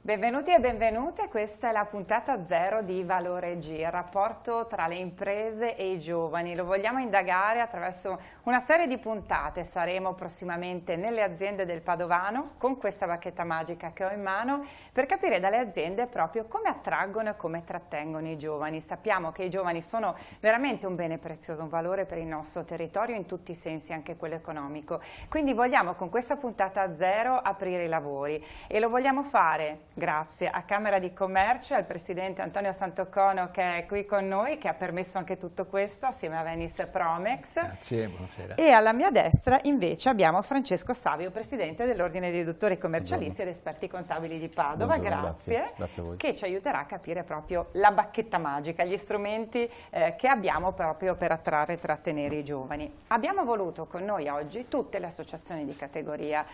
Benvenuti e benvenute, questa è la puntata 0 di Valore G, il rapporto tra le imprese e i giovani. Lo vogliamo indagare attraverso una serie di puntate. Saremo prossimamente nelle aziende del Padovano con questa bacchetta magica che ho in mano per capire dalle aziende proprio come attraggono e come trattengono i giovani. Sappiamo che i giovani sono veramente un bene prezioso, un valore per il nostro territorio in tutti i sensi, anche quello economico. Quindi vogliamo con questa puntata 0 aprire i lavori e lo vogliamo fare grazie a Camera di Commercio e al Presidente Antonio Santocono che è qui con noi, che ha permesso anche tutto questo assieme a Venice Promex. Grazie, buonasera. E alla mia destra invece abbiamo Francesco Savio, Presidente dell'Ordine dei Dottori Commercialisti ed Esperti Contabili di Padova. Grazie a voi. Che ci aiuterà a capire proprio la bacchetta magica, gli strumenti che abbiamo proprio per attrarre e trattenere i giovani. Abbiamo voluto con noi oggi tutte le associazioni di categoria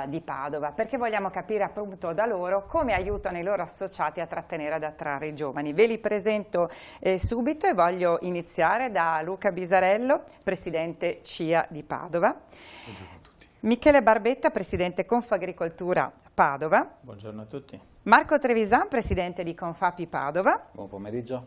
di Padova perché vogliamo capire appunto da loro come aiutano i loro associati a trattenere ed attrarre i giovani. Ve li presento subito e voglio iniziare da Luca Bisarello, Presidente CIA di Padova. Buongiorno a tutti. Michele Barbetta, Presidente Confagricoltura Padova. Buongiorno a tutti. Marco Trevisan, Presidente di Confapi Padova. Buon pomeriggio.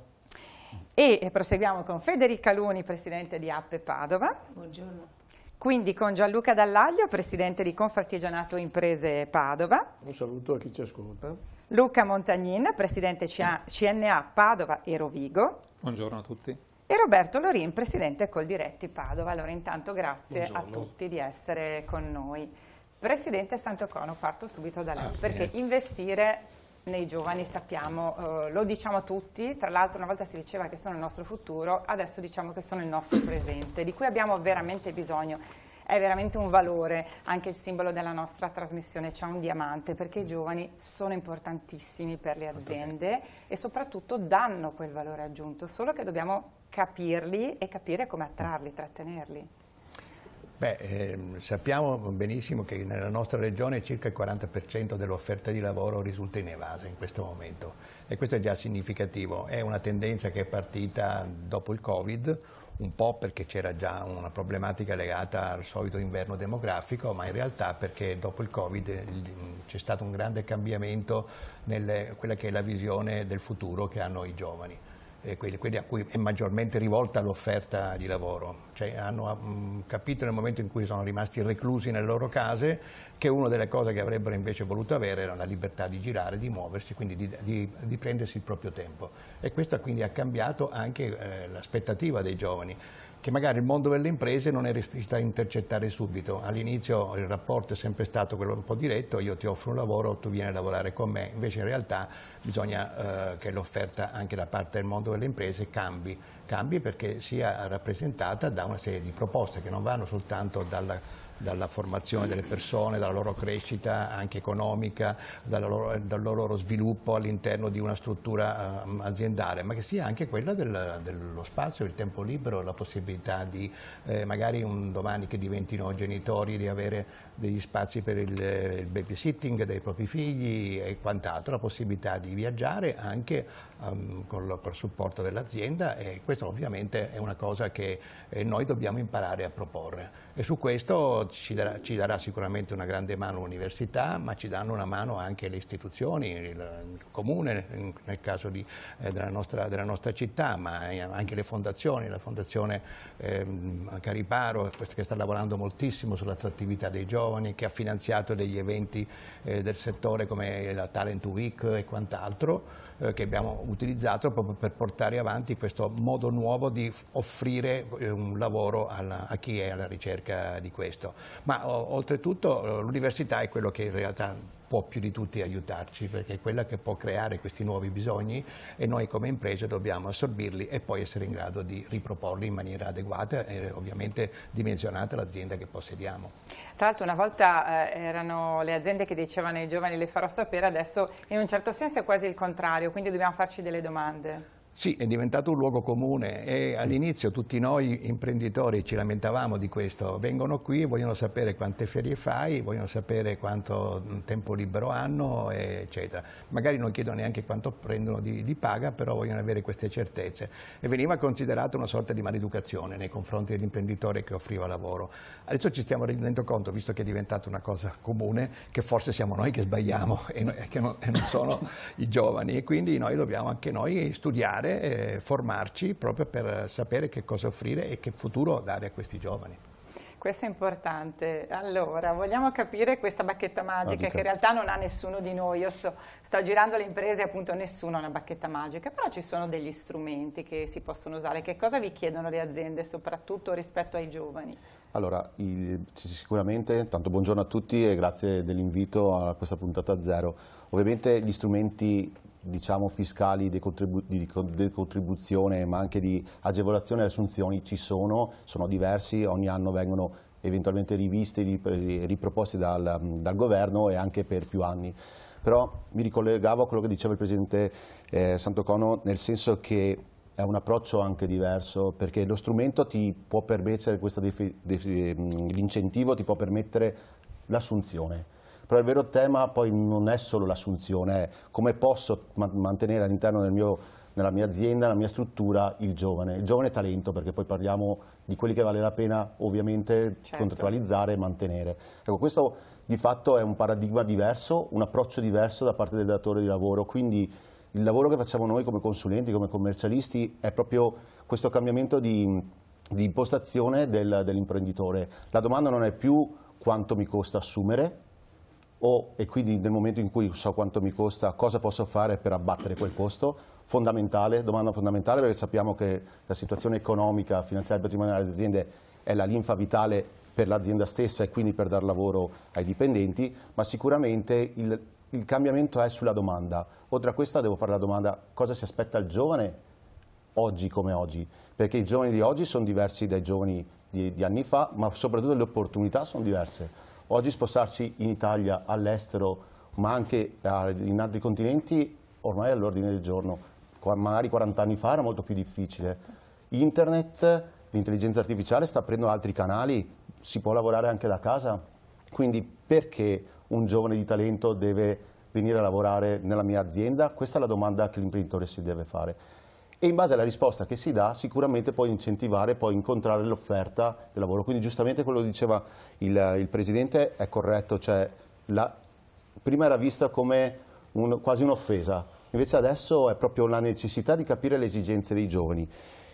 E proseguiamo con Federica Luni, Presidente di Appe Padova. Buongiorno. Quindi con Gianluca Dallaglio, Presidente di Confartigianato Imprese Padova. Un saluto a chi ci ascolta. Luca Montagnin, Presidente CNA Padova e Rovigo. Buongiorno a tutti. E Roberto Lorin, Presidente Coldiretti Padova. Allora intanto grazie a Buongiorno. tutti di essere con noi. Presidente Santocono, parto subito da lei, perché investire nei giovani sappiamo, lo diciamo tutti, tra l'altro una volta si diceva che sono il nostro futuro, adesso diciamo che sono il nostro presente, di cui abbiamo veramente bisogno. È veramente un valore, anche il simbolo della nostra trasmissione, c'è un diamante, perché i giovani sono importantissimi per le aziende e soprattutto danno quel valore aggiunto, solo che dobbiamo capirli e capire come attrarli, trattenerli. Sappiamo benissimo che nella nostra regione circa il 40% dell'offerta di lavoro risulta inevasa in questo momento e questo è già significativo. È una tendenza che è partita dopo il Covid, un po' perché c'era già una problematica legata al solito inverno demografico, ma in realtà perché dopo il Covid c'è stato un grande cambiamento nella quella che è la visione del futuro che hanno i giovani. Quelli a cui è maggiormente rivolta l'offerta di lavoro, cioè hanno capito nel momento in cui sono rimasti reclusi nelle loro case che una delle cose che avrebbero invece voluto avere era la libertà di girare, di muoversi, quindi di prendersi il proprio tempo e questo quindi ha cambiato anche l'aspettativa dei giovani, che magari il mondo delle imprese non è riuscito a intercettare subito. All'inizio il rapporto è sempre stato quello un po' diretto, io ti offro un lavoro, tu vieni a lavorare con me, invece in realtà bisogna che l'offerta anche da parte del mondo delle imprese cambi perché sia rappresentata da una serie di proposte che non vanno soltanto dalla formazione delle persone, dalla loro crescita anche economica, dal loro sviluppo all'interno di una struttura aziendale, ma che sia anche quella dello spazio, il tempo libero, la possibilità di magari un domani che diventino genitori di avere degli spazi per il babysitting dei propri figli e quant'altro, la possibilità di viaggiare anche col supporto dell'azienda e questo ovviamente è una cosa che noi dobbiamo imparare a proporre e su questo ci darà sicuramente una grande mano l'università, ma ci danno una mano anche le istituzioni, il comune nel caso della nostra città, ma anche le fondazioni, la fondazione Cariparo che sta lavorando moltissimo sull'attrattività dei giovani, che ha finanziato degli eventi del settore come la Talent Week e quant'altro, che abbiamo utilizzato proprio per portare avanti questo modo nuovo di offrire un lavoro a chi è alla ricerca di questo. Ma oltretutto l'università è quello che in realtà può più di tutti aiutarci, perché è quella che può creare questi nuovi bisogni e noi come imprese dobbiamo assorbirli e poi essere in grado di riproporli in maniera adeguata e ovviamente dimensionata l'azienda che possediamo. Tra l'altro una volta erano le aziende che dicevano ai giovani le farò sapere, adesso in un certo senso è quasi il contrario, quindi dobbiamo farci delle domande. Sì, è diventato un luogo comune e all'inizio tutti noi imprenditori ci lamentavamo di questo, vengono qui, vogliono sapere quante ferie fai, vogliono sapere quanto tempo libero hanno, eccetera. Magari non chiedono neanche quanto prendono di paga, però vogliono avere queste certezze. E veniva considerato una sorta di maleducazione nei confronti dell'imprenditore che offriva lavoro. Adesso ci stiamo rendendo conto, visto che è diventata una cosa comune, che forse siamo noi che sbagliamo e che non sono i giovani, e quindi noi dobbiamo anche noi studiare, formarci proprio per sapere che cosa offrire e che futuro dare a questi giovani. Questo è importante. Allora, vogliamo capire questa bacchetta magica che in realtà non ha nessuno di noi. Io sto girando le imprese, appunto nessuno ha una bacchetta magica, però ci sono degli strumenti che si possono usare. Che cosa vi chiedono le aziende, soprattutto rispetto ai giovani? Allora, sicuramente, tanto buongiorno a tutti e grazie dell'invito a questa puntata zero. Ovviamente gli strumenti, diciamo, fiscali di contribuzione, ma anche di agevolazione alle assunzioni ci sono diversi, ogni anno vengono eventualmente rivisti, riproposti dal governo e anche per più anni. Però mi ricollegavo a quello che diceva il Presidente Santocono, nel senso che è un approccio anche diverso, perché lo strumento ti può permettere, l'incentivo ti può permettere l'assunzione. Però il vero tema poi non è solo l'assunzione, è come posso mantenere all'interno nella mia azienda, nella mia struttura, il giovane talento, perché poi parliamo di quelli che vale la pena ovviamente contrattualizzare e mantenere. Ecco, questo di fatto è un paradigma diverso, un approccio diverso da parte del datore di lavoro, quindi il lavoro che facciamo noi come consulenti, come commercialisti, è proprio questo cambiamento di impostazione dell'imprenditore. La domanda non è più quanto mi costa assumere, e quindi nel momento in cui so quanto mi costa, cosa posso fare per abbattere quel costo? Domanda fondamentale, perché sappiamo che la situazione economica, finanziaria e patrimoniale delle aziende è la linfa vitale per l'azienda stessa e quindi per dar lavoro ai dipendenti, ma sicuramente il cambiamento è sulla domanda. Oltre a questa devo fare la domanda: cosa si aspetta il giovane oggi come oggi? Perché i giovani di oggi sono diversi dai giovani di anni fa, ma soprattutto le opportunità sono diverse. Oggi spostarsi in Italia, all'estero, ma anche in altri continenti, ormai è all'ordine del giorno. Magari 40 anni fa era molto più difficile. Internet, l'intelligenza artificiale sta aprendo altri canali, si può lavorare anche da casa. Quindi perché un giovane di talento deve venire a lavorare nella mia azienda? Questa è la domanda che l'imprenditore si deve fare. E in base alla risposta che si dà sicuramente puoi incentivare, puoi incontrare l'offerta del lavoro. Quindi giustamente quello che diceva il Presidente è corretto, cioè prima era vista come quasi un'offesa, invece adesso è proprio la necessità di capire le esigenze dei giovani.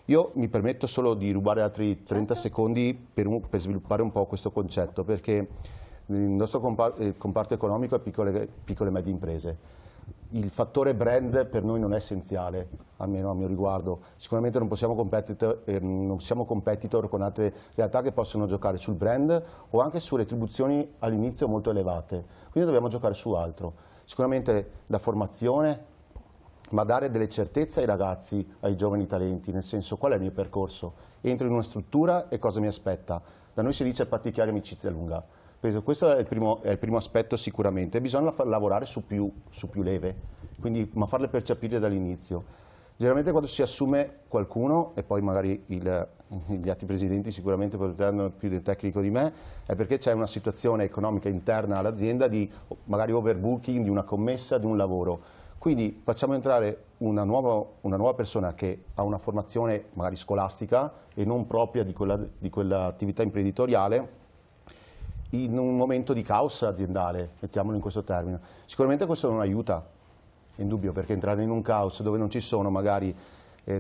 Io mi permetto solo di rubare altri 30 secondi per sviluppare un po' questo concetto, perché il nostro comparto economico è piccole e medie imprese. Il fattore brand per noi non è essenziale, almeno a mio riguardo. Sicuramente non siamo competitor con altre realtà che possono giocare sul brand o anche su retribuzioni all'inizio molto elevate, quindi dobbiamo giocare su altro. Sicuramente la formazione, ma dare delle certezze ai ragazzi, ai giovani talenti, nel senso: qual è il mio percorso? Entro in una struttura e cosa mi aspetta? Da noi si dice patti chiari, amicizia lunga. Questo è il primo aspetto sicuramente. Bisogna lavorare su più leve, quindi, ma farle percepire dall'inizio. Generalmente quando si assume qualcuno, e poi magari gli altri presidenti sicuramente potranno più del tecnico di me, è perché c'è una situazione economica interna all'azienda di magari overbooking, di una commessa, di un lavoro. Quindi facciamo entrare una nuova persona che ha una formazione magari scolastica e non propria di quell'attività imprenditoriale, in un momento di caos aziendale, mettiamolo in questo termine. Sicuramente questo non aiuta, è indubbio, perché entrare in un caos dove non ci sono magari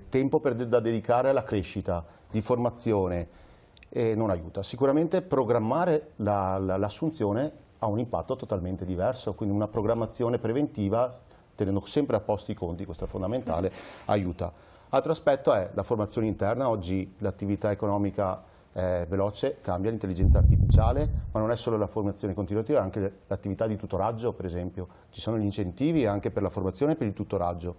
tempo da dedicare alla crescita, di formazione, non aiuta. Sicuramente programmare l'assunzione ha un impatto totalmente diverso, quindi una programmazione preventiva, tenendo sempre a posto i conti, questo è fondamentale, aiuta. Altro aspetto è la formazione interna. Oggi l'attività economica veloce, cambia, l'intelligenza artificiale, ma non è solo la formazione continuativa, anche l'attività di tutoraggio, per esempio. Ci sono gli incentivi anche per la formazione e per il tutoraggio.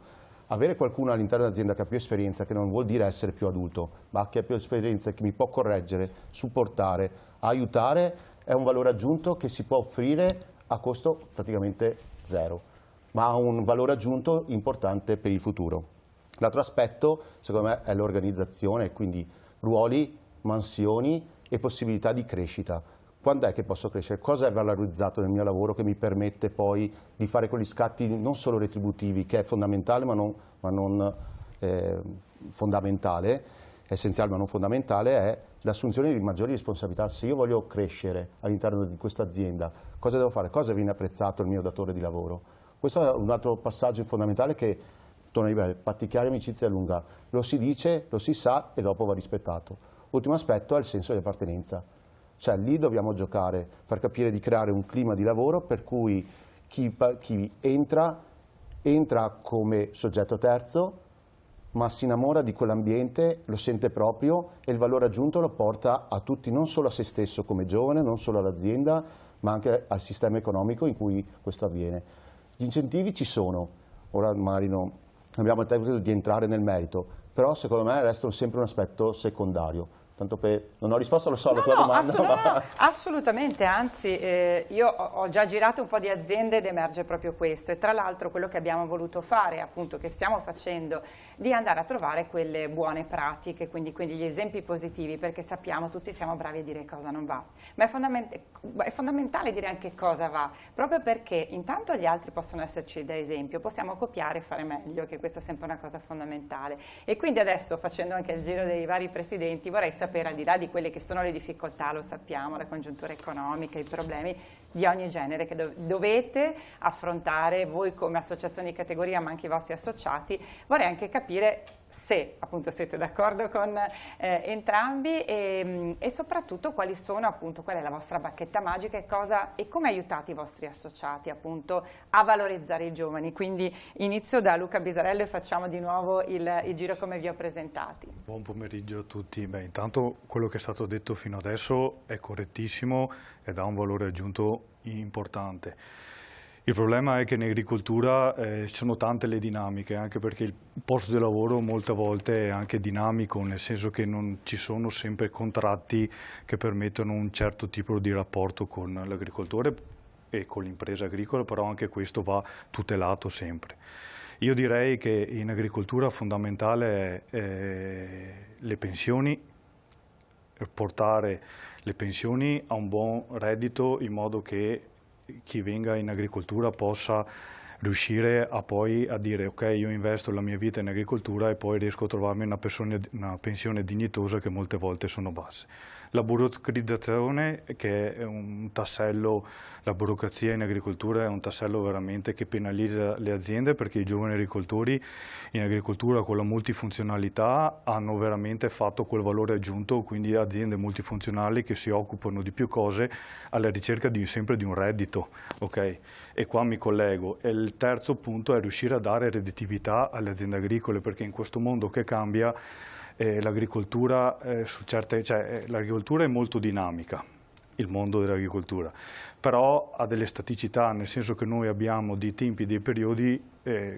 Avere qualcuno all'interno dell'azienda che ha più esperienza, che non vuol dire essere più adulto, ma che ha più esperienza e che mi può correggere, supportare, aiutare, è un valore aggiunto che si può offrire a costo praticamente zero, ma ha un valore aggiunto importante per il futuro. L'altro aspetto, secondo me, è l'organizzazione, quindi ruoli, mansioni e possibilità di crescita. Quando è che posso crescere? Cosa è valorizzato nel mio lavoro che mi permette poi di fare quegli scatti non solo retributivi, che è fondamentale ma non fondamentale, essenziale ma non fondamentale, è l'assunzione di maggiori responsabilità. Se io voglio crescere all'interno di questa azienda, cosa devo fare? Cosa viene apprezzato il mio datore di lavoro? Questo è un altro passaggio fondamentale che, torno a dire, patti chiari, amicizia lunga. Lo si dice, lo si sa e dopo va rispettato. Ultimo aspetto è il senso di appartenenza. Cioè lì dobbiamo giocare, far capire di creare un clima di lavoro per cui chi entra come soggetto terzo, ma si innamora di quell'ambiente, lo sente proprio e il valore aggiunto lo porta a tutti, non solo a se stesso come giovane, non solo all'azienda, ma anche al sistema economico in cui questo avviene. Gli incentivi ci sono, ora magari non abbiamo il tempo di entrare nel merito, però secondo me restano sempre un aspetto secondario. Tanto per... Non ho risposto, lo so, alla tua domanda. Assolutamente, anzi io ho già girato un po' di aziende ed emerge proprio questo, e tra l'altro quello che abbiamo voluto fare, appunto che stiamo facendo, di andare a trovare quelle buone pratiche, quindi gli esempi positivi, perché sappiamo, tutti siamo bravi a dire cosa non va, ma è fondamentale dire anche cosa va, proprio perché intanto gli altri possono esserci da esempio, possiamo copiare e fare meglio, che questa è sempre una cosa fondamentale. E quindi adesso, facendo anche il giro dei vari presidenti, vorrei sapere, al di là di quelle che sono le difficoltà, lo sappiamo, la congiuntura economica, i problemi di ogni genere che dovete affrontare voi come associazioni di categoria, ma anche i vostri associati, vorrei anche capire se appunto siete d'accordo con entrambi e soprattutto quali sono, appunto, qual è la vostra bacchetta magica e come aiutate i vostri associati appunto a valorizzare i giovani. Quindi inizio da Luca Bisarello e facciamo di nuovo il giro come vi ho presentati. Buon pomeriggio a tutti. Beh, intanto quello che è stato detto fino adesso è correttissimo e dà un valore aggiunto importante. Il problema è che in agricoltura ci sono tante le dinamiche, anche perché il posto di lavoro molte volte è anche dinamico, nel senso che non ci sono sempre contratti che permettono un certo tipo di rapporto con l'agricoltore e con l'impresa agricola, però anche questo va tutelato sempre. Io direi che in agricoltura fondamentale è le pensioni, portare le pensioni a un buon reddito in modo che chi venga in agricoltura possa riuscire a poi a dire ok, io investo la mia vita in agricoltura e poi riesco a trovarmi una pensione dignitosa, che molte volte sono basse. La burocratizzazione, che è un tassello, la burocrazia in agricoltura è un tassello veramente che penalizza le aziende, perché i giovani agricoltori in agricoltura con la multifunzionalità hanno veramente fatto quel valore aggiunto, quindi aziende multifunzionali che si occupano di più cose alla ricerca sempre di un reddito. Okay? E qua mi collego. E il terzo punto è riuscire a dare redditività alle aziende agricole, perché in questo mondo che cambia l'agricoltura l'agricoltura è molto dinamica, il mondo dell'agricoltura, però ha delle staticità, nel senso che noi abbiamo dei tempi, dei periodi,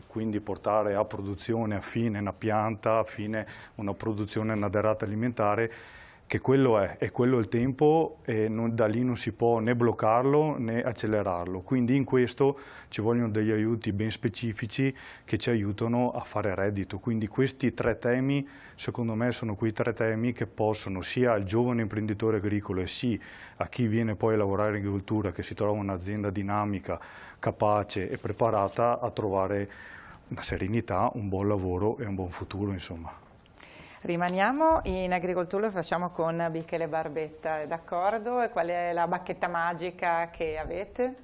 quindi portare a produzione a fine una pianta, a fine una produzione, una derrata alimentare, che quello è quello il tempo, e da lì non si può né bloccarlo né accelerarlo. Quindi in questo ci vogliono degli aiuti ben specifici che ci aiutano a fare reddito. Quindi questi tre temi, secondo me, sono quei tre temi che possono sia al giovane imprenditore agricolo e sì a chi viene poi a lavorare in agricoltura, che si trova un'azienda dinamica, capace e preparata a trovare una serenità, un buon lavoro e un buon futuro, insomma. Rimaniamo in agricoltura, lo facciamo con Michele Barbetta, d'accordo? E qual è la bacchetta magica che avete?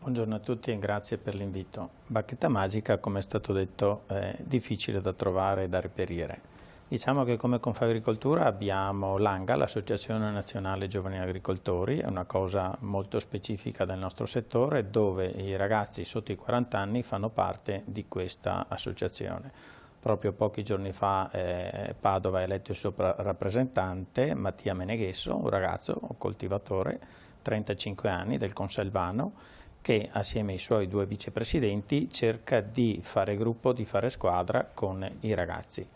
Buongiorno a tutti e grazie per l'invito. Bacchetta magica, come è stato detto, è difficile da trovare e da reperire. Diciamo che come Confagricoltura abbiamo l'ANGA, l'Associazione Nazionale Giovani Agricoltori, è una cosa molto specifica del nostro settore, dove i ragazzi sotto i 40 anni fanno parte di questa associazione. Proprio pochi giorni fa Padova ha eletto il suo rappresentante, Mattia Meneghesso, un ragazzo, un coltivatore, 35 anni, del Conselvano, che assieme ai suoi due vicepresidenti cerca di fare gruppo, di fare squadra con i ragazzi.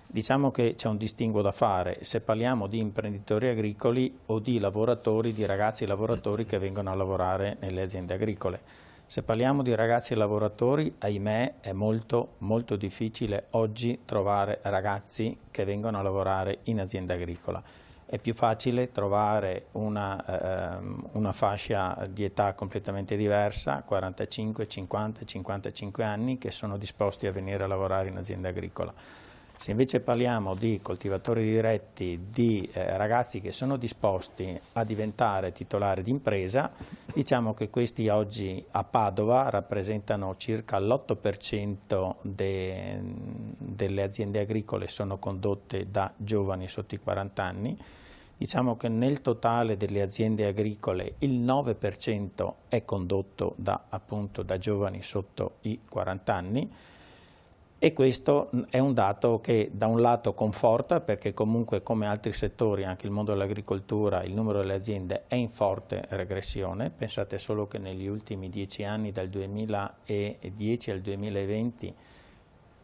Diciamo che c'è un distinguo da fare se parliamo di imprenditori agricoli o di lavoratori, di ragazzi lavoratori che vengono a lavorare nelle aziende agricole. Se parliamo di ragazzi lavoratori, ahimè, è molto difficile oggi trovare ragazzi che vengono a lavorare in azienda agricola. È più facile trovare una fascia di età completamente diversa, 45, 50, 55 anni, che sono disposti a venire a lavorare in azienda agricola. Se invece parliamo di coltivatori diretti, di ragazzi che sono disposti a diventare titolari d'impresa, diciamo che questi oggi a Padova rappresentano circa l'8% delle aziende agricole sono condotte da giovani sotto i 40 anni. Diciamo che nel totale delle aziende agricole il 9% è condotto appunto da giovani sotto i 40 anni. E questo è un dato che da un lato conforta, perché comunque come altri settori, anche il mondo dell'agricoltura, il numero delle aziende è in forte regressione. Pensate solo che negli ultimi 10 anni, dal 2010 al 2020,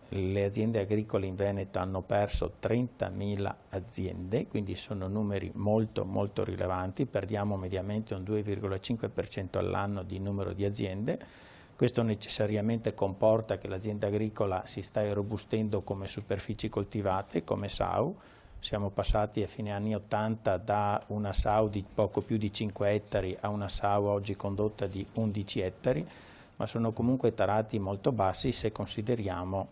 le aziende agricole in Veneto hanno perso 30.000 aziende, quindi sono numeri molto rilevanti, perdiamo mediamente un 2,5% all'anno di numero di aziende. Questo necessariamente comporta che l'azienda agricola si sta irrobustendo come superfici coltivate, come SAU. Siamo passati a fine anni 80 da una SAU di poco più di 5 ettari a una SAU oggi condotta di 11 ettari, ma sono comunque tarati molto bassi se consideriamo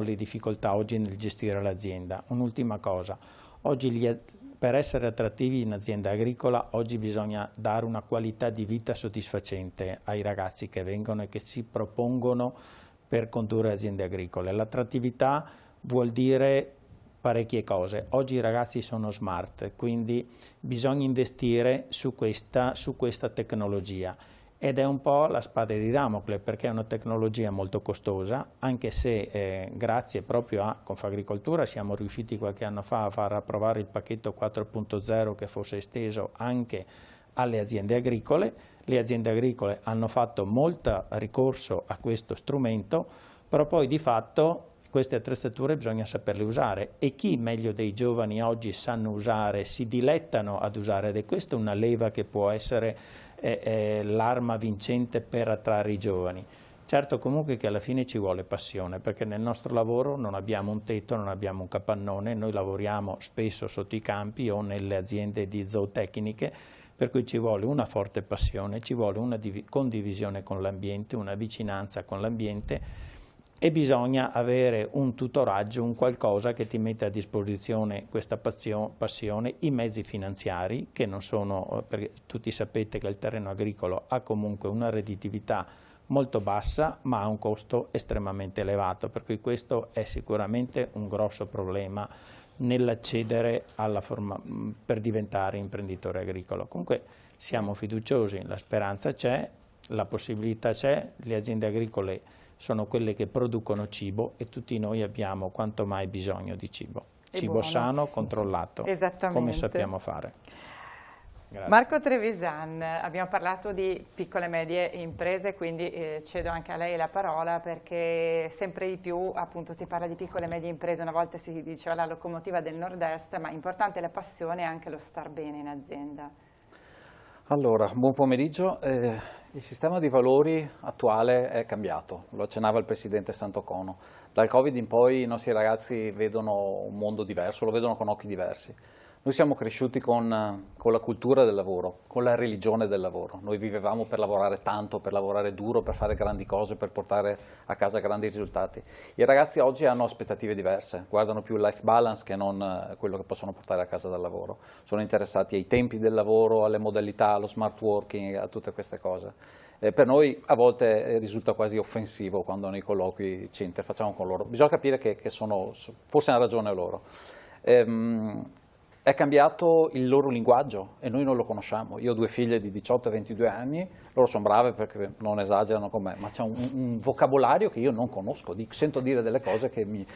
le difficoltà oggi nel gestire l'azienda. Un'ultima cosa, oggi per essere attrattivi in azienda agricola oggi bisogna dare una qualità di vita soddisfacente ai ragazzi che vengono e che si propongono per condurre aziende agricole. L'attrattività vuol dire parecchie cose. Oggi i ragazzi sono smart, quindi bisogna investire su questa tecnologia. Ed è un po' la spada di Damocle, perché è una tecnologia molto costosa, anche se grazie proprio a Confagricoltura siamo riusciti qualche anno fa a far approvare il pacchetto 4.0 che fosse esteso anche alle aziende agricole. Le aziende agricole hanno fatto molto ricorso a questo strumento, però poi di fatto queste attrezzature bisogna saperle usare, e chi meglio dei giovani oggi sanno usare, si dilettano ad usare, ed è questa una leva che può essere l'arma vincente per attrarre i giovani. Certo comunque che alla fine ci vuole passione, perché nel nostro lavoro non abbiamo un tetto, non abbiamo un capannone, noi lavoriamo spesso sotto i campi o nelle aziende di zootecniche, per cui ci vuole una forte passione, ci vuole una condivisione con l'ambiente, una vicinanza con l'ambiente, e bisogna avere un tutoraggio, un qualcosa che ti mette a disposizione questa passione, i mezzi finanziari, che non sono, perché tutti sapete che il terreno agricolo ha comunque una redditività molto bassa, ma ha un costo estremamente elevato, per cui questo è sicuramente un grosso problema nell'accedere per diventare imprenditore agricolo. Comunque siamo fiduciosi, la speranza c'è, la possibilità c'è, le aziende agricole sono quelle che producono cibo e tutti noi abbiamo quanto mai bisogno di cibo. Cibo sano, controllato, come sappiamo fare. Grazie. Marco Trevisan, abbiamo parlato di piccole e medie imprese, quindi cedo anche a lei la parola, perché sempre di più appunto si parla di piccole e medie imprese. Una volta si diceva la locomotiva del nord-est, ma importante è la passione e anche lo star bene in azienda. Allora, buon pomeriggio. Il sistema di valori attuale è cambiato, lo accennava il Presidente Santocono. Dal Covid in poi i nostri ragazzi vedono un mondo diverso, lo vedono con occhi diversi. Noi siamo cresciuti con la cultura del lavoro, con la religione del lavoro. Noi vivevamo per lavorare tanto, per lavorare duro, per fare grandi cose, per portare a casa grandi risultati. I ragazzi oggi hanno aspettative diverse, guardano più il life balance che non quello che possono portare a casa dal lavoro. Sono interessati ai tempi del lavoro, alle modalità, allo smart working, a tutte queste cose. Per noi a volte risulta quasi offensivo quando nei colloqui ci interfacciamo con loro. Bisogna capire che forse hanno ragione loro. È cambiato il loro linguaggio e noi non lo conosciamo. Io ho due figlie di 18 e 22 anni, loro sono brave perché non esagerano con me, ma c'è un vocabolario che io non conosco, sento dire delle cose che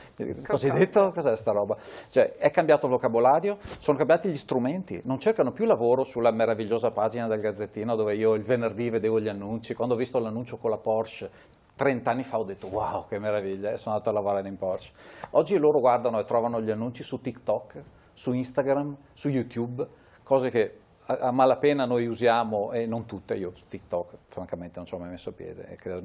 cosa hai detto? Cos'è sta roba? Cioè, è cambiato il vocabolario, sono cambiati gli strumenti, non cercano più lavoro sulla meravigliosa pagina del Gazzettino dove io il venerdì vedevo gli annunci. Quando ho visto l'annuncio con la Porsche 30 anni fa ho detto wow, che meraviglia, e sono andato a lavorare in Porsche. Oggi loro guardano e trovano gli annunci su TikTok, su Instagram, su YouTube, cose che a malapena noi usiamo, e non tutte, io su TikTok francamente non ci ho mai messo piede, credo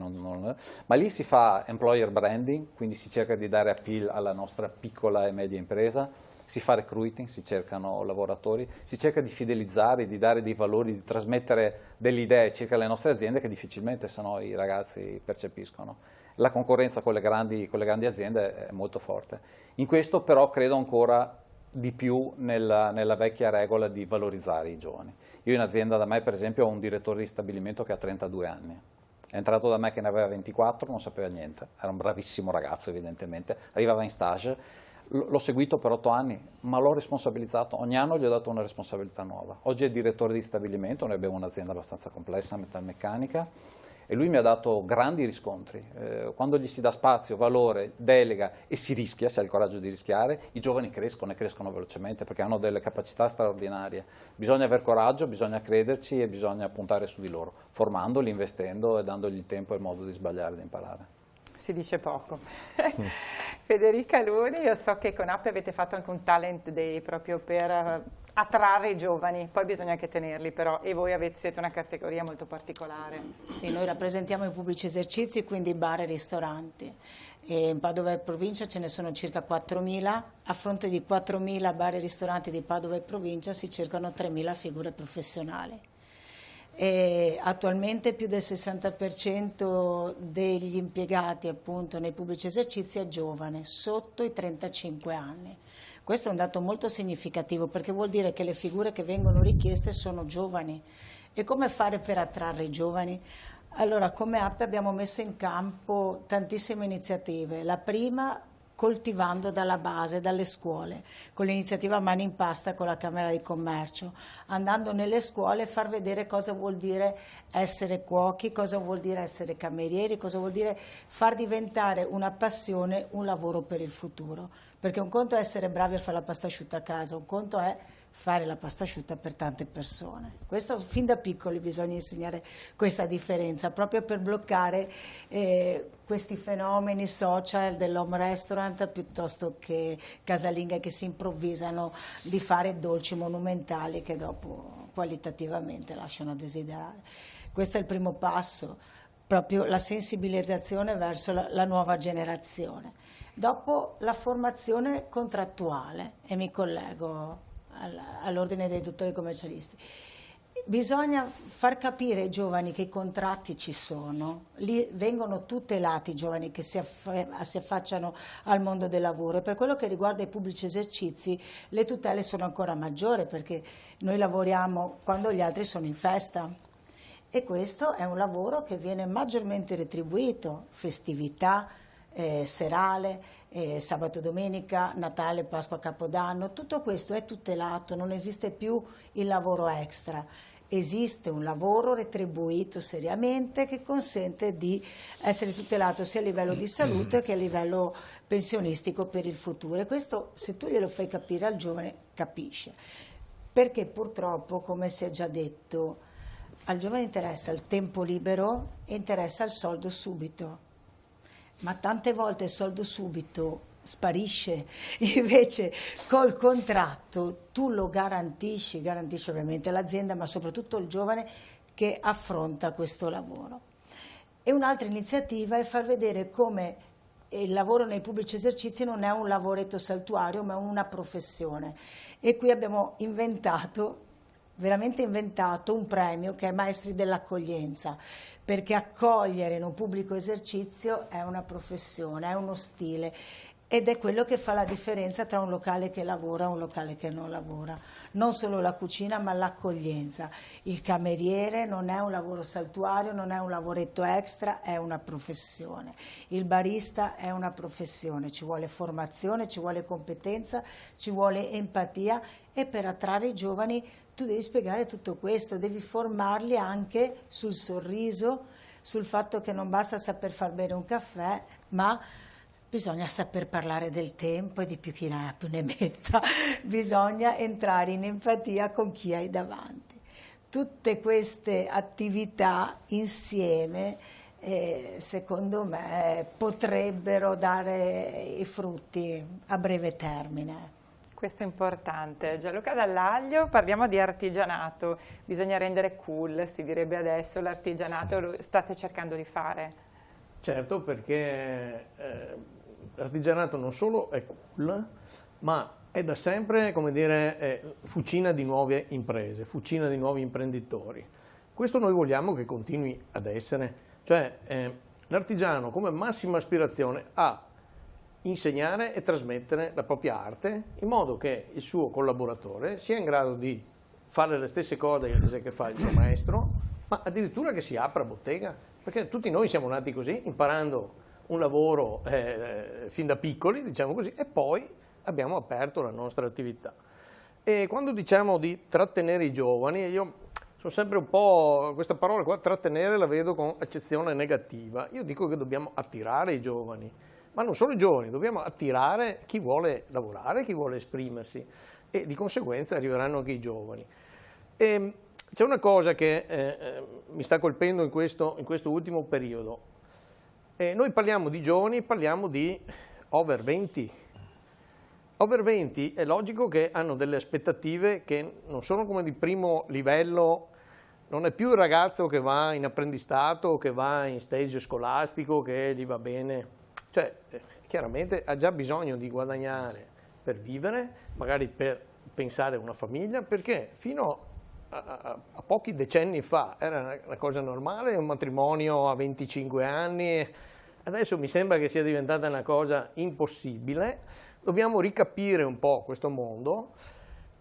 ma lì si fa employer branding, quindi si cerca di dare appeal alla nostra piccola e media impresa, si fa recruiting, si cercano lavoratori, si cerca di fidelizzare, di dare dei valori, di trasmettere delle idee circa le nostre aziende che difficilmente sennò i ragazzi percepiscono. La concorrenza con le grandi aziende è molto forte. In questo però credo ancora di più nella vecchia regola di valorizzare i giovani. Io in azienda da me per esempio ho un direttore di stabilimento che ha 32 anni. È entrato da me che ne aveva 24, non sapeva niente, era un bravissimo ragazzo evidentemente, arrivava in stage. L'ho seguito per 8 anni, ma l'ho responsabilizzato, ogni anno gli ho dato una responsabilità nuova. Oggi è direttore di stabilimento, noi abbiamo un'azienda abbastanza complessa, metalmeccanica, e lui mi ha dato grandi riscontri. Quando gli si dà spazio, valore, delega e si rischia, si ha il coraggio di rischiare, i giovani crescono e crescono velocemente perché hanno delle capacità straordinarie. Bisogna aver coraggio, bisogna crederci e bisogna puntare su di loro, formandoli, investendo e dandogli il tempo e il modo di sbagliare e di imparare. Si dice poco. Federica Luni, io so che con App avete fatto anche un talent day proprio per attrarre i giovani, poi bisogna anche tenerli però, e voi siete una categoria molto particolare. Sì, noi rappresentiamo i pubblici esercizi, quindi bar e ristoranti. E in Padova e provincia ce ne sono circa 4.000, a fronte di 4.000 bar e ristoranti di Padova e provincia si cercano 3.000 figure professionali. E attualmente più del 60% degli impiegati appunto nei pubblici esercizi è giovane, sotto i 35 anni. Questo è un dato molto significativo perché vuol dire che le figure che vengono richieste sono giovani. E come fare per attrarre i giovani? Allora, come App abbiamo messo in campo tantissime iniziative. La prima, coltivando dalla base, dalle scuole, con l'iniziativa Mani in Pasta con la Camera di Commercio, andando nelle scuole a far vedere cosa vuol dire essere cuochi, cosa vuol dire essere camerieri, cosa vuol dire far diventare una passione un lavoro per il futuro. Perché un conto è essere bravi a fare la pasta asciutta a casa, un conto è fare la pasta asciutta per tante persone. Questo fin da piccoli bisogna insegnare questa differenza, proprio per bloccare questi fenomeni social dell'home restaurant piuttosto che casalinghe che si improvvisano di fare dolci monumentali che dopo qualitativamente lasciano a desiderare. Questo è il primo passo, proprio la sensibilizzazione verso la nuova generazione. Dopo la formazione contrattuale, e mi collego all'ordine dei dottori commercialisti. Bisogna far capire ai giovani che i contratti ci sono, lì vengono tutelati i giovani che si affacciano al mondo del lavoro e per quello che riguarda i pubblici esercizi le tutele sono ancora maggiori perché noi lavoriamo quando gli altri sono in festa e questo è un lavoro che viene maggiormente retribuito, festività, serale, sabato, domenica, Natale, Pasqua, Capodanno, tutto questo è tutelato, non esiste più il lavoro extra, esiste un lavoro retribuito seriamente che consente di essere tutelato sia a livello di salute che a livello pensionistico per il futuro e questo se tu glielo fai capire al giovane capisce, perché purtroppo come si è già detto al giovane interessa il tempo libero e interessa il soldo subito. Ma tante volte il soldo subito sparisce, invece col contratto tu lo garantisci ovviamente l'azienda ma soprattutto il giovane che affronta questo lavoro. E un'altra iniziativa è far vedere come il lavoro nei pubblici esercizi non è un lavoretto saltuario ma una professione e qui abbiamo veramente inventato un premio che è Maestri dell'Accoglienza, perché accogliere in un pubblico esercizio è una professione, è uno stile ed è quello che fa la differenza tra un locale che lavora e un locale che non lavora. Non solo la cucina ma l'accoglienza. Il cameriere non è un lavoro saltuario, non è un lavoretto extra, è una professione. Il barista è una professione, ci vuole formazione, ci vuole competenza, ci vuole empatia e per attrarre i giovani tu devi spiegare tutto questo, devi formarli anche sul sorriso, sul fatto che non basta saper far bere un caffè, ma bisogna saper parlare del tempo e di più chi ne ha più ne metta, bisogna entrare in empatia con chi hai davanti. Tutte queste attività insieme, secondo me, potrebbero dare i frutti a breve termine. Questo è importante. Gianluca Dall'Aglio, parliamo di artigianato, bisogna rendere cool, si direbbe adesso, l'artigianato lo state cercando di fare? Certo, perché l'artigianato non solo è cool, ma è da sempre, come dire, fucina di nuove imprese, fucina di nuovi imprenditori. Questo noi vogliamo che continui ad essere, cioè l'artigiano come massima aspirazione ha insegnare e trasmettere la propria arte in modo che il suo collaboratore sia in grado di fare le stesse cose che fa il suo maestro, ma addirittura che si apra bottega, perché tutti noi siamo nati così, imparando un lavoro fin da piccoli, diciamo così, e poi abbiamo aperto la nostra attività. E quando diciamo di trattenere i giovani, io sono sempre un po', questa parola qua, trattenere, la vedo con accezione negativa. Io dico che dobbiamo attirare i giovani, ma non solo i giovani, dobbiamo attirare chi vuole lavorare, chi vuole esprimersi, e di conseguenza arriveranno anche i giovani. E c'è una cosa che mi sta colpendo in questo ultimo periodo. Noi parliamo di giovani, parliamo di over 20. Over 20 è logico che hanno delle aspettative che non sono come di primo livello, non è più il ragazzo che va in apprendistato, che va in stage scolastico, che gli va bene. Cioè, chiaramente ha già bisogno di guadagnare per vivere, magari per pensare a una famiglia, perché fino a pochi decenni fa era una cosa normale, un matrimonio a 25 anni, adesso mi sembra che sia diventata una cosa impossibile. Dobbiamo ricapire un po' questo mondo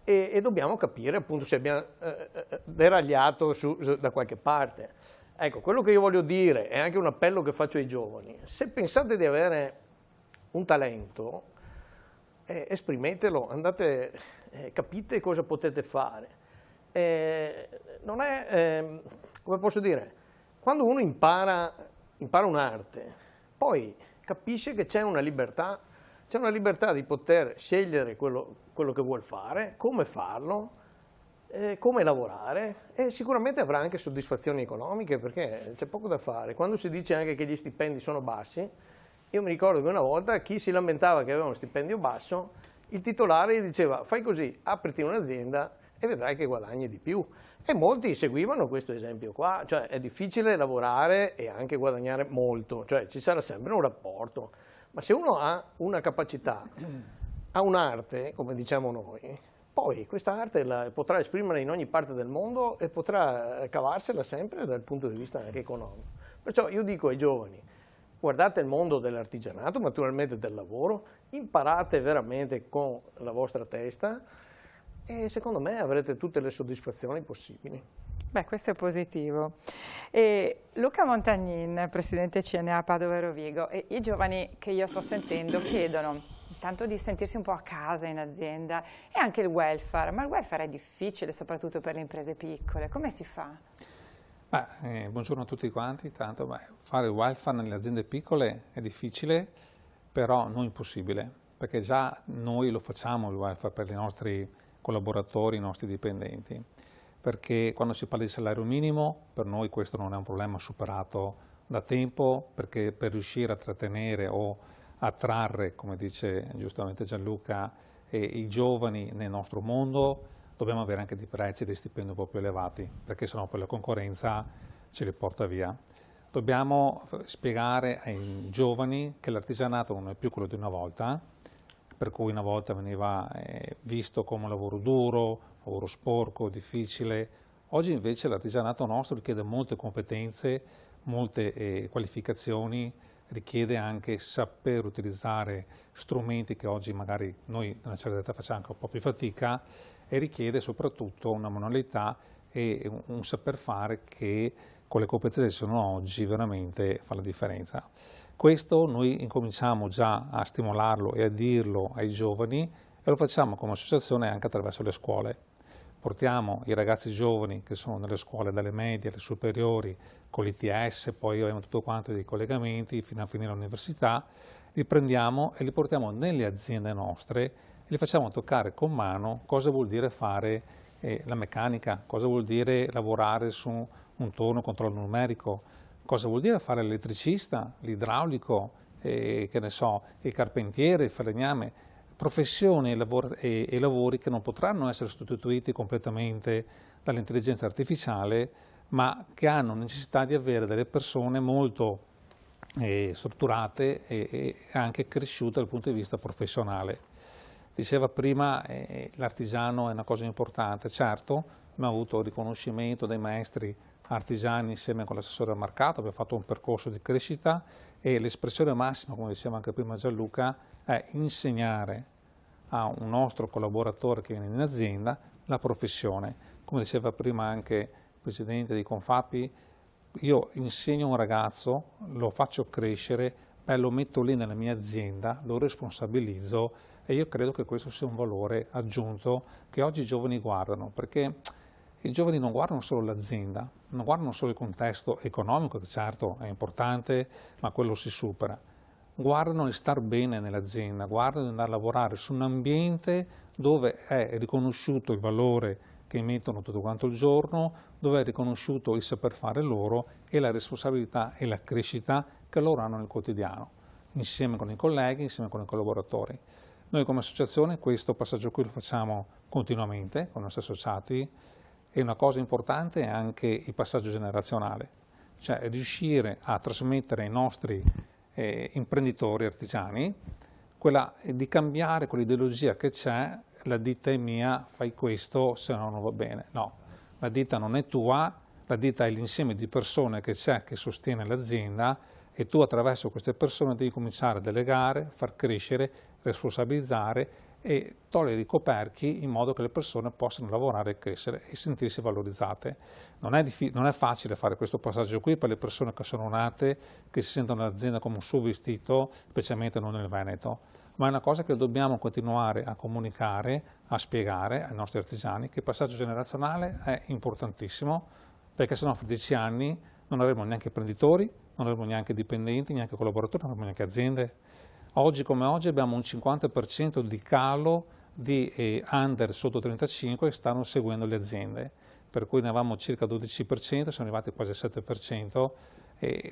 e dobbiamo capire appunto se abbiamo deragliato da qualche parte. Ecco, quello che io voglio dire è anche un appello che faccio ai giovani. Se pensate di avere un talento, esprimetelo, andate, capite cosa potete fare. Non è, come posso dire, quando uno impara un'arte, poi capisce che c'è una libertà di poter scegliere quello che vuol fare, come farlo, come lavorare, e sicuramente avrà anche soddisfazioni economiche, perché c'è poco da fare. Quando si dice anche che gli stipendi sono bassi, io mi ricordo che una volta chi si lamentava che aveva uno stipendio basso, il titolare gli diceva: fai così, apriti un'azienda e vedrai che guadagni di più. E molti seguivano questo esempio qua, cioè è difficile lavorare e anche guadagnare molto, cioè ci sarà sempre un rapporto, ma se uno ha una capacità, ha un'arte, come diciamo noi, poi questa arte la potrà esprimere in ogni parte del mondo e potrà cavarsela sempre dal punto di vista anche economico. Perciò io dico ai giovani: guardate il mondo dell'artigianato, naturalmente del lavoro, imparate veramente con la vostra testa e secondo me avrete tutte le soddisfazioni possibili. Beh, questo è positivo. Luca Montagnin, presidente CNA Padova e Rovigo, e i giovani che io sto sentendo chiedono tanto di sentirsi un po' a casa in azienda e anche il welfare, ma il welfare è difficile soprattutto per le imprese piccole, come si fa? Buongiorno a tutti quanti, fare il welfare nelle aziende piccole è difficile, però non impossibile, perché già noi lo facciamo il welfare per i nostri collaboratori, i nostri dipendenti, perché quando si parla di salario minimo per noi questo non è un problema superato da tempo, perché per riuscire a trattenere o attrarre, come dice giustamente Gianluca, i giovani nel nostro mondo, dobbiamo avere anche dei prezzi e dei stipendi un po' più elevati, perché sennò poi la concorrenza ce li porta via. Dobbiamo spiegare ai giovani che l'artigianato non è più quello di una volta, per cui una volta veniva visto come un lavoro duro, lavoro sporco, difficile. Oggi invece l'artigianato nostro richiede molte competenze, molte qualificazioni, richiede anche saper utilizzare strumenti che oggi magari noi nella certa età facciamo anche un po' più fatica, e richiede soprattutto una manualità e un saper fare che con le competenze che ci sono oggi veramente fa la differenza. Questo noi incominciamo già a stimolarlo e a dirlo ai giovani e lo facciamo come associazione anche attraverso le scuole. Portiamo i ragazzi giovani che sono nelle scuole dalle medie alle superiori con l'ITS, poi abbiamo tutto quanto dei collegamenti fino a finire l'università, li prendiamo e li portiamo nelle aziende nostre e li facciamo toccare con mano cosa vuol dire fare la meccanica, cosa vuol dire lavorare su un turno controllo numerico, cosa vuol dire fare l'elettricista, l'idraulico, che ne so, il carpentiere, il falegname. professioni e lavori che non potranno essere sostituiti completamente dall'intelligenza artificiale, ma che hanno necessità di avere delle persone molto strutturate e anche cresciute dal punto di vista professionale. Diceva prima l'artigiano è una cosa importante, certo, abbiamo avuto riconoscimento dai maestri artigiani insieme con l'assessore al mercato, abbiamo fatto un percorso di crescita e l'espressione massima, come diceva anche prima Gianluca, è insegnare a un nostro collaboratore che viene in azienda la professione. Come diceva prima anche il presidente di Confapi, io insegno un ragazzo, lo faccio crescere, lo metto lì nella mia azienda, lo responsabilizzo e io credo che questo sia un valore aggiunto che oggi i giovani guardano, perché i giovani non guardano solo l'azienda, non guardano solo il contesto economico, che certo è importante, ma quello si supera. Guardano di star bene nell'azienda, guardano di andare a lavorare su un ambiente dove è riconosciuto il valore che mettono tutto quanto il giorno, dove è riconosciuto il saper fare loro e la responsabilità e la crescita che loro hanno nel quotidiano, insieme con i colleghi, insieme con i collaboratori. Noi come associazione questo passaggio qui lo facciamo continuamente con i nostri associati e una cosa importante è anche il passaggio generazionale, cioè riuscire a trasmettere ai nostri imprenditori artigiani quella di cambiare quell'ideologia che c'è, la ditta è mia, fai questo, se no non va bene. No, la ditta non è tua, la ditta è l'insieme di persone che c'è, che sostiene l'azienda e tu attraverso queste persone devi cominciare a delegare, far crescere, responsabilizzare e togliere i coperchi in modo che le persone possano lavorare e crescere e sentirsi valorizzate. Non è facile fare questo passaggio qui per le persone che sono nate, che si sentono nell'azienda come un suo vestito, specialmente non nel Veneto, ma è una cosa che dobbiamo continuare a comunicare, a spiegare ai nostri artigiani che il passaggio generazionale è importantissimo, perché sennò fra 10 anni non avremo neanche imprenditori, non avremo neanche dipendenti, neanche collaboratori, non avremo neanche aziende. Oggi come oggi abbiamo un 50% di calo di under sotto 35 che stanno seguendo le aziende, per cui ne avevamo circa 12%, siamo arrivati quasi al 7%,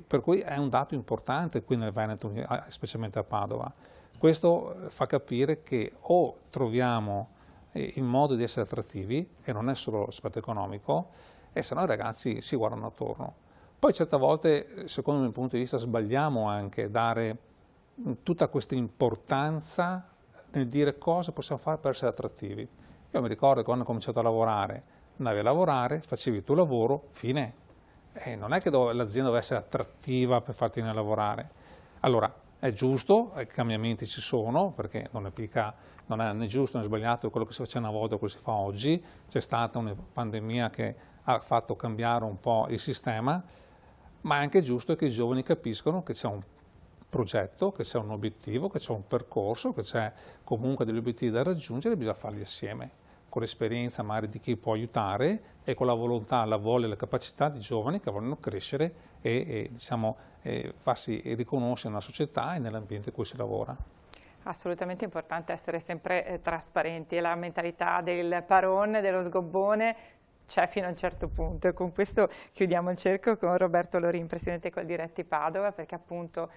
per cui è un dato importante qui nel Veneto, specialmente a Padova. Questo fa capire che o troviamo il modo di essere attrattivi, e non è solo l'aspetto economico, e se no i ragazzi si guardano attorno. Poi certe volte, secondo il mio punto di vista, sbagliamo anche a dare tutta questa importanza nel dire cosa possiamo fare per essere attrattivi. Io mi ricordo che quando ho cominciato a lavorare, andavi a lavorare, facevi il tuo lavoro, fine. Non è che l'azienda deve essere attrattiva per farti venire a lavorare. Allora, è giusto, i cambiamenti ci sono, perché non è né giusto né sbagliato quello che si faceva una volta o quello che si fa oggi. C'è stata una pandemia che ha fatto cambiare un po' il sistema, ma è anche giusto che i giovani capiscono che c'è un progetto, che c'è un obiettivo, che c'è un percorso, che c'è comunque degli obiettivi da raggiungere e bisogna farli assieme, con l'esperienza magari di chi può aiutare e con la volontà, la voglia e la capacità di giovani che vogliono crescere e farsi riconoscere nella società e nell'ambiente in cui si lavora. Assolutamente importante essere sempre trasparenti e la mentalità del parone, dello sgobbone c'è fino a un certo punto e con questo chiudiamo il cerchio con Roberto Lorin, presidente Coldiretti Padova, perché appunto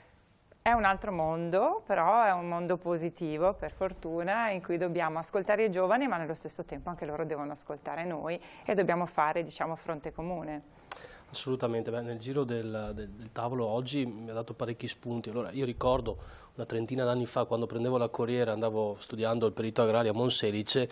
è un altro mondo, però è un mondo positivo per fortuna in cui dobbiamo ascoltare i giovani ma nello stesso tempo anche loro devono ascoltare noi e dobbiamo fare fronte comune. Assolutamente, nel giro del tavolo oggi mi ha dato parecchi spunti. Allora, io ricordo una trentina d'anni fa quando prendevo la Corriere, andavo studiando il perito agrario a Monselice,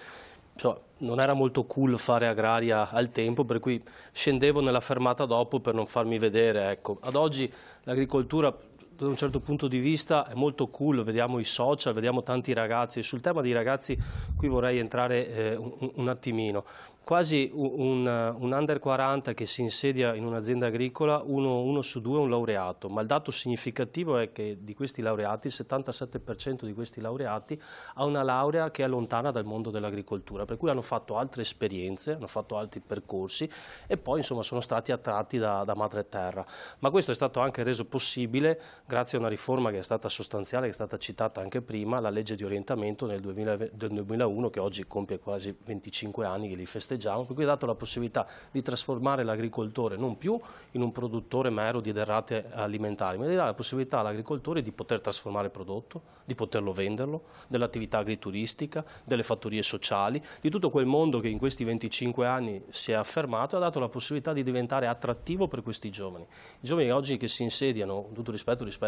non era molto cool fare agraria al tempo, per cui scendevo nella fermata dopo per non farmi vedere. Ecco. Ad oggi l'agricoltura da un certo punto di vista è molto cool, vediamo i social, vediamo tanti ragazzi e sul tema dei ragazzi qui vorrei entrare un attimino. Quasi un under 40 che si insedia in un'azienda agricola, uno su due è un laureato, ma il dato significativo è che di questi laureati, il 77% di questi laureati ha una laurea che è lontana dal mondo dell'agricoltura, per cui hanno fatto altre esperienze, hanno fatto altri percorsi e poi insomma sono stati attratti da madre terra. Ma questo è stato anche reso possibile grazie a una riforma che è stata sostanziale, che è stata citata anche prima, la legge di orientamento del 2001, che oggi compie quasi 25 anni che li festeggiamo, per cui ha dato la possibilità di trasformare l'agricoltore non più in un produttore mero di derrate alimentari, ma di dare la possibilità all'agricoltore di poter trasformare il prodotto, di poterlo venderlo, dell'attività agrituristica, delle fattorie sociali, di tutto quel mondo che in questi 25 anni si è affermato e ha dato la possibilità di diventare attrattivo per questi giovani. I giovani oggi che si insediano, con tutto rispetto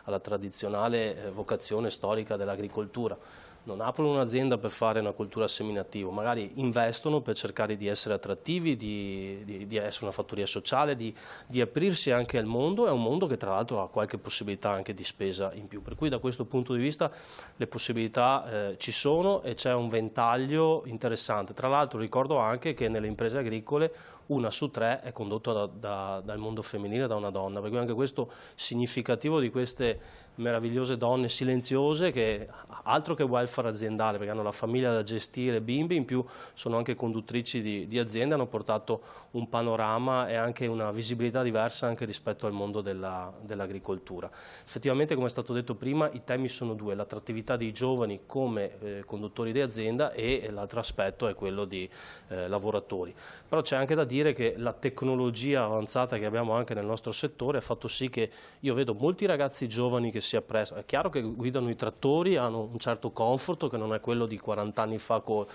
alla tradizionale vocazione storica dell'agricoltura, non aprono un'azienda per fare una coltura seminativo, magari investono per cercare di essere attrattivi, di essere una fattoria sociale, di aprirsi anche al mondo. È un mondo che tra l'altro ha qualche possibilità anche di spesa in più, per cui da questo punto di vista le possibilità ci sono e c'è un ventaglio interessante. Tra l'altro ricordo anche che nelle imprese agricole 1 su 3 è condotto dal mondo femminile, da una donna, per cui anche questo significativo di queste meravigliose donne silenziose, che altro che welfare aziendale, perché hanno la famiglia da gestire, bimbi, in più sono anche conduttrici di aziende, hanno portato un panorama e anche una visibilità diversa anche rispetto al mondo dell'agricoltura. Effettivamente, come è stato detto prima, i temi sono due: l'attrattività dei giovani come conduttori di azienda e l'altro aspetto è quello di lavoratori. Però c'è anche da dire che la tecnologia avanzata che abbiamo anche nel nostro settore ha fatto sì che io vedo molti ragazzi giovani che si apprestano. È chiaro che guidano i trattori, hanno un certo comfort che non è quello di 40 anni fa con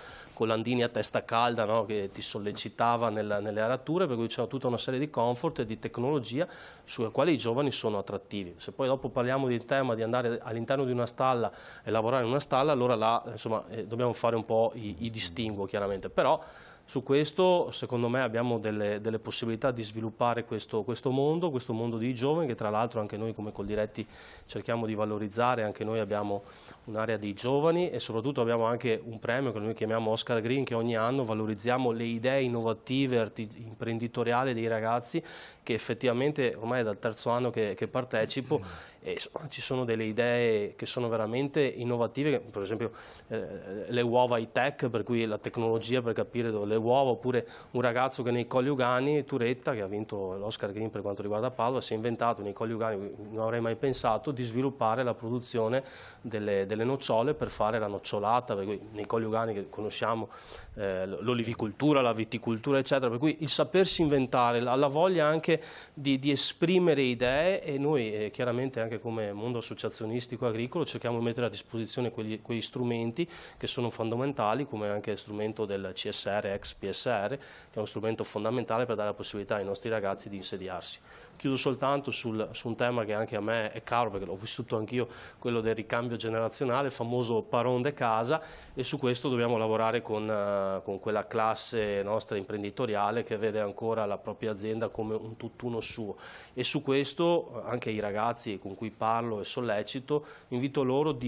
Landini a testa calda, no? Che ti sollecitava nelle arature, per cui c'è tutta una serie di comfort e di tecnologia sulle quali i giovani sono attrattivi. Se poi dopo parliamo del tema di andare all'interno di una stalla e lavorare in una stalla, allora là insomma dobbiamo fare un po' i distinguo chiaramente, però su questo secondo me abbiamo delle possibilità di sviluppare questo mondo di giovani, che tra l'altro anche noi come Coldiretti cerchiamo di valorizzare. Anche noi abbiamo un'area di giovani e soprattutto abbiamo anche un premio che noi chiamiamo Oscar Green, che ogni anno valorizziamo le idee innovative imprenditoriali dei ragazzi, che effettivamente ormai è dal terzo anno che partecipo, e ci sono delle idee che sono veramente innovative, per esempio le uova high-tech, per cui la tecnologia per capire dove le uova, oppure un ragazzo che nei Colli Ugani, Turetta, che ha vinto l'Oscar Green per quanto riguarda Padova, si è inventato nei Colli Ugani, non avrei mai pensato, di sviluppare la produzione delle nocciole per fare la nocciolata, per cui nei Colli Ugani che conosciamo l'olivicoltura, la viticoltura eccetera, per cui il sapersi inventare, la voglia anche di esprimere idee, e noi chiaramente anche come mondo associazionistico agricolo cerchiamo di mettere a disposizione quegli strumenti che sono fondamentali, come anche il strumento del CSR, ex PSR, che è uno strumento fondamentale per dare la possibilità ai nostri ragazzi di insediarsi. Chiudo soltanto su un tema che anche a me è caro, perché l'ho vissuto anch'io, quello del ricambio generazionale, il famoso paron de casa, e su questo dobbiamo lavorare con quella classe nostra imprenditoriale che vede ancora la propria azienda come un tutt'uno suo, e su questo anche i ragazzi con cui parlo e sollecito, invito loro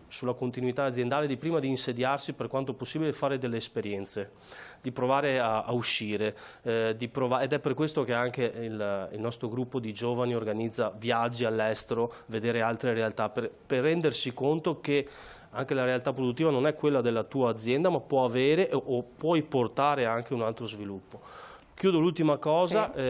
sulla continuità aziendale di prima di insediarsi, per quanto possibile fare delle esperienze, di provare a uscire, ed è per questo che anche il nostro gruppo di giovani organizza viaggi all'estero, vedere altre realtà, per rendersi conto che anche la realtà produttiva non è quella della tua azienda, ma può avere o puoi portare anche un altro sviluppo. Chiudo l'ultima cosa, sì,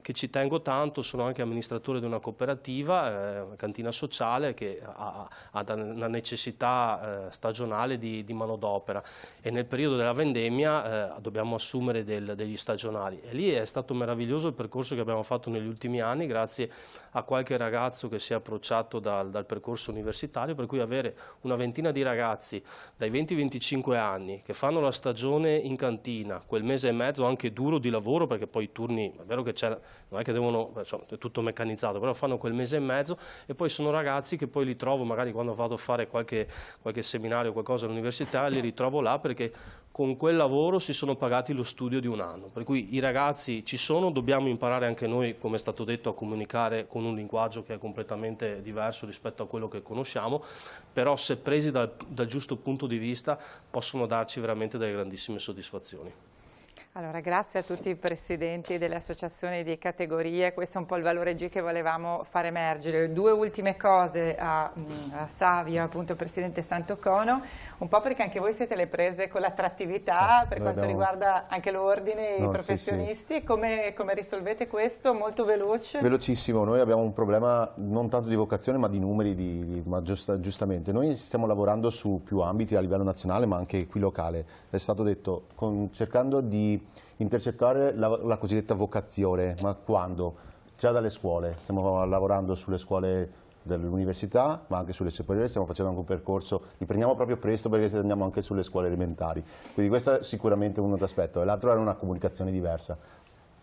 che ci tengo tanto: sono anche amministratore di una cooperativa, una cantina sociale, che ha una necessità stagionale di manodopera, e nel periodo della vendemmia dobbiamo assumere degli stagionali, e lì è stato meraviglioso il percorso che abbiamo fatto negli ultimi anni, grazie a qualche ragazzo che si è approcciato dal percorso universitario, per cui avere una ventina di ragazzi dai 20 ai 25 anni che fanno la stagione in cantina, quel mese e mezzo anche duro di lavoro, perché poi i turni, è vero che non è che devono, insomma, è tutto meccanizzato, però fanno quel mese e mezzo, e poi sono ragazzi che poi li trovo magari quando vado a fare qualche seminario o qualcosa all'università, li ritrovo là perché con quel lavoro si sono pagati lo studio di un anno. Per cui i ragazzi ci sono, dobbiamo imparare anche noi, come è stato detto, a comunicare con un linguaggio che è completamente diverso rispetto a quello che conosciamo, però se presi dal giusto punto di vista possono darci veramente delle grandissime soddisfazioni. Allora, grazie a tutti i presidenti delle associazioni di categorie, questo è un po' il valore G che volevamo far emergere. Due ultime cose a Savio, appunto presidente Santocono, un po' perché anche voi siete le prese con l'attrattività per quanto riguarda anche l'ordine e i professionisti. Sì. Come risolvete questo? Molto veloce? Velocissimo, noi abbiamo un problema non tanto di vocazione ma di numeri, ma giustamente. Noi stiamo lavorando su più ambiti a livello nazionale ma anche qui locale, è stato detto, cercando di intercettare la cosiddetta vocazione, ma quando? Già dalle scuole, stiamo lavorando sulle scuole dell'università, ma anche sulle superiori, stiamo facendo anche un percorso, li prendiamo proprio presto perché andiamo anche sulle scuole elementari, quindi questo è sicuramente un aspetto, e l'altro è una comunicazione diversa.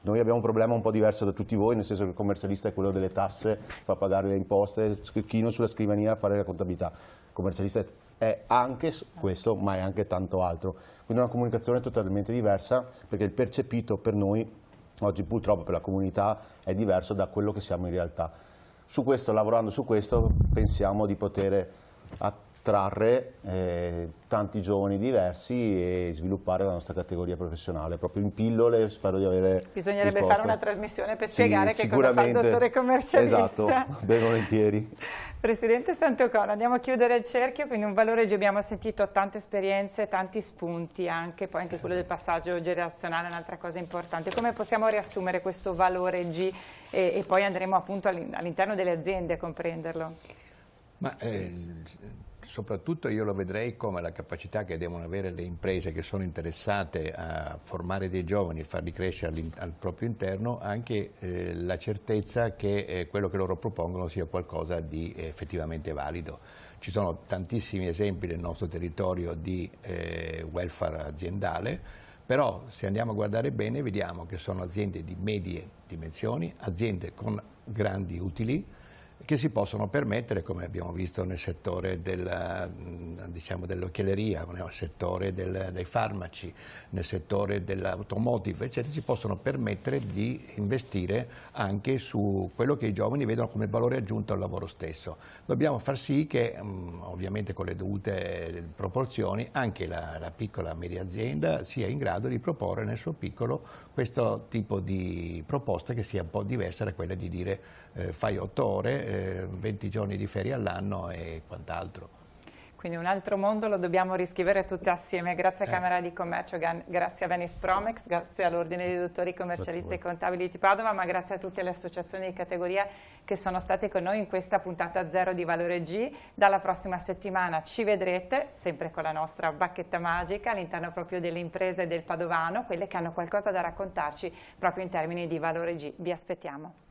Noi abbiamo un problema un po' diverso da tutti voi, nel senso che il commercialista è quello delle tasse, fa pagare le imposte, chino sulla scrivania a fare la contabilità. Il commercialista è anche questo, ma è anche tanto altro. Quindi una comunicazione totalmente diversa, perché il percepito per noi, oggi purtroppo per la comunità, è diverso da quello che siamo in realtà. Su questo, lavorando su questo, pensiamo di poter attrarre tanti giovani diversi e sviluppare la nostra categoria professionale. Proprio in pillole, spero di avere Bisognerebbe risposto. fare una trasmissione per spiegare che cosa fa il sicuramente. dottore commercialista. Esatto, ben volentieri. Presidente Santocono, andiamo a chiudere il cerchio, quindi un valore G, abbiamo sentito tante esperienze, tanti spunti anche, poi anche quello del passaggio generazionale è un'altra cosa importante. Come possiamo riassumere questo valore G e poi andremo appunto all'interno delle aziende a comprenderlo? Ma soprattutto io lo vedrei come la capacità che devono avere le imprese che sono interessate a formare dei giovani e farli crescere al proprio interno, anche la certezza che quello che loro propongono sia qualcosa di effettivamente valido. Ci sono tantissimi esempi nel nostro territorio di welfare aziendale, però se andiamo a guardare bene vediamo che sono aziende di medie dimensioni, aziende con grandi utili, che si possono permettere, come abbiamo visto nel settore dell'occhialeria, nel settore dei farmaci, nel settore dell'automotive, eccetera, si possono permettere di investire anche su quello che i giovani vedono come valore aggiunto al lavoro stesso. Dobbiamo far sì che, ovviamente con le dovute proporzioni, anche la piccola e media azienda sia in grado di proporre nel suo piccolo questo tipo di proposta che sia un po' diversa da quella di dire fai 8 ore, 20 giorni di ferie all'anno e quant'altro. Quindi un altro mondo lo dobbiamo riscrivere tutti assieme. Grazie a Camera di Commercio, grazie a Venice Promex, grazie all'Ordine dei Dottori Commercialisti e Contabili di Padova, ma grazie a tutte le associazioni di categoria che sono state con noi in questa puntata zero di Valore G. Dalla prossima settimana ci vedrete, sempre con la nostra bacchetta magica, all'interno proprio delle imprese del Padovano, quelle che hanno qualcosa da raccontarci proprio in termini di Valore G. Vi aspettiamo.